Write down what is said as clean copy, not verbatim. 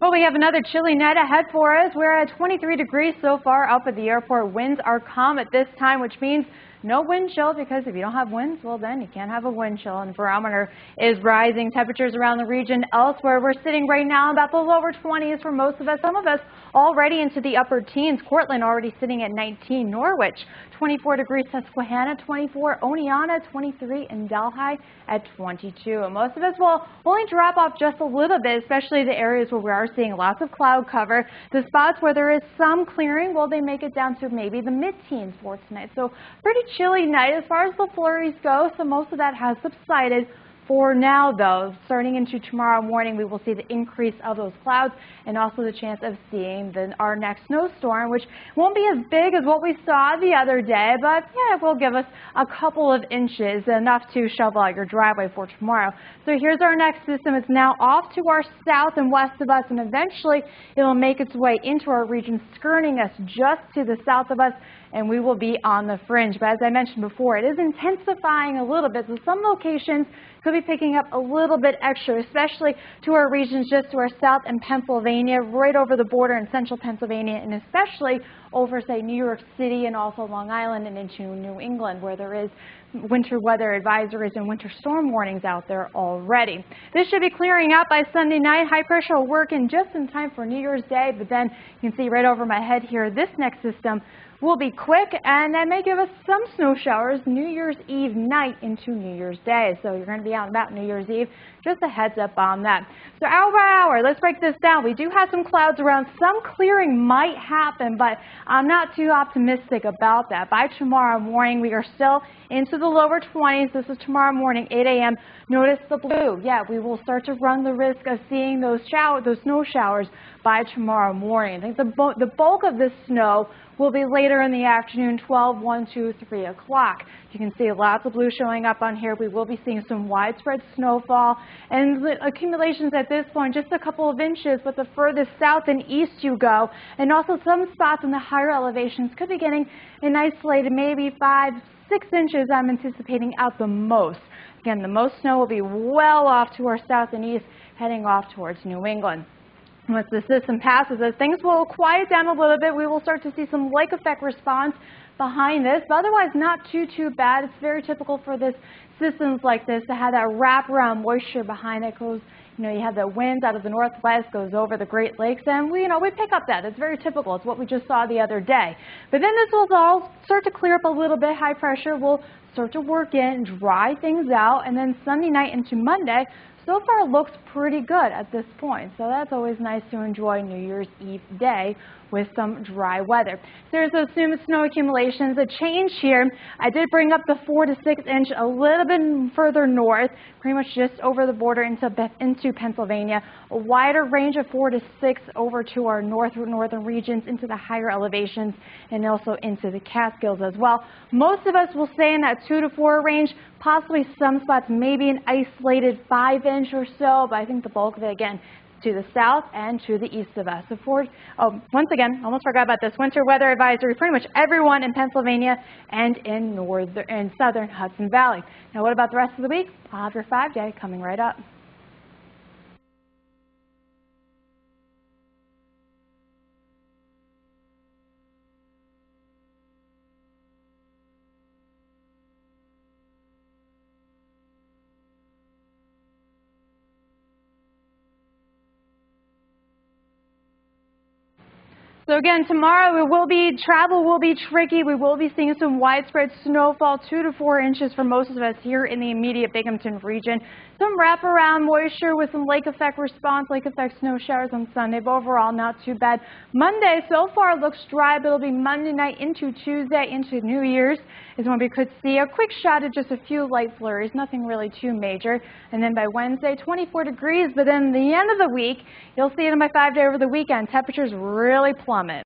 Well, we have another chilly night ahead for us. We're at 23 degrees so far up at the airport. Winds are calm at this time, which means no wind chill, because if you don't have winds, well, then you can't have a wind chill. And the barometer is rising. Temperatures around the region elsewhere, we're sitting right now about the lower 20s for most of us. Some of us already into the upper teens. Cortland already sitting at 19. Norwich, 24 degrees. Susquehanna, 24. Oneonta, 23. And Delhi at 22. And most of us will only drop off just a little bit, especially the areas where we are seeing lots of cloud cover. The spots where there is some clearing, well, they make it down to maybe the mid-teens for tonight. So pretty chilly night as far as the flurries go, so most of that has subsided for now, though. Starting into tomorrow morning, we will see the increase of those clouds and also the chance of seeing our next snowstorm, which won't be as big as what we saw the other day, but yeah, it will give us a couple of inches, enough to shovel out your driveway for tomorrow. So here's our next system. It's now off to our south and west of us, and eventually it will make its way into our region, skirting us just to the south of us, and we will be on the fringe. But as I mentioned before, it is intensifying a little bit, so some locations could be picking up a little bit extra, especially to our regions just to our south in Pennsylvania, right over the border in central Pennsylvania, and especially over, say, New York City and also Long Island and into New England, where there is winter weather advisories and winter storm warnings out there already. This should be clearing out by Sunday night. High pressure will work in just in time for New Year's Day, but then you can see right over my head here, this next system will be quick, and that may give us some snow showers New Year's Eve night into New Year's Day. So you're going to be out and about New Year's Eve. Just a heads up on that. So hour by hour, let's break this down. We do have some clouds around. Some clearing might happen, but I'm not too optimistic about that. By tomorrow morning, we are still into the lower 20s. This is tomorrow morning, 8 a.m. Notice the blue. Yeah, we will start to run the risk of seeing those snow showers by tomorrow morning. I think the bulk of this snow will be later in the afternoon, 12, 1, 2, 3 o'clock. You can see lots of blue showing up on here. We will be seeing some widespread snowfall and accumulations at this point, just a couple of inches, but the furthest south and east you go, and also some spots in the higher elevations could be getting an isolated maybe 5, 6 inches I'm anticipating out the most. Again, the most snow will be well off to our south and east, heading off towards New England. Once the system passes us, things will quiet down a little bit. We will start to see some lake effect response behind this, but otherwise not too bad. It's very typical for this systems like this to have that wraparound moisture behind it. Goes, you have the winds out of the northwest, goes over the Great Lakes, and we pick up that. It's very typical. It's what we just saw the other day. But then this will all start to clear up a little bit. High pressure will start to work in, dry things out, and then Sunday night into Monday, so far looks pretty good at this point. So that's always nice to enjoy New Year's Eve day with some dry weather. There's those snow accumulations. A change here. I did bring up the 4 to 6 inch a little bit further north, pretty much just over the border into Pennsylvania. A wider range of 4 to 6 over to our northern regions, into the higher elevations, and also into the Catskills as well. Most of us will stay in that 2 to 4 range, possibly some spots maybe an isolated 5 inch or so, but I think the bulk of it, again, to the south and to the east of us. So once again, almost forgot about this winter weather advisory. Pretty much everyone in Pennsylvania and in southern Hudson Valley. Now, what about the rest of the week? I'll have your 5-day coming right up. So again, tomorrow travel will be tricky. We will be seeing some widespread snowfall, 2 to 4 inches for most of us here in the immediate Binghamton region. Some wraparound moisture with some lake effect response, lake effect snow showers on Sunday, but overall not too bad. Monday so far looks dry, but it'll be Monday night into Tuesday, into New Year's is when we could see a quick shot of just a few light flurries, nothing really too major. And then by Wednesday, 24 degrees, but then the end of the week, you'll see it in my 5-day over the weekend. Temperatures really plummet.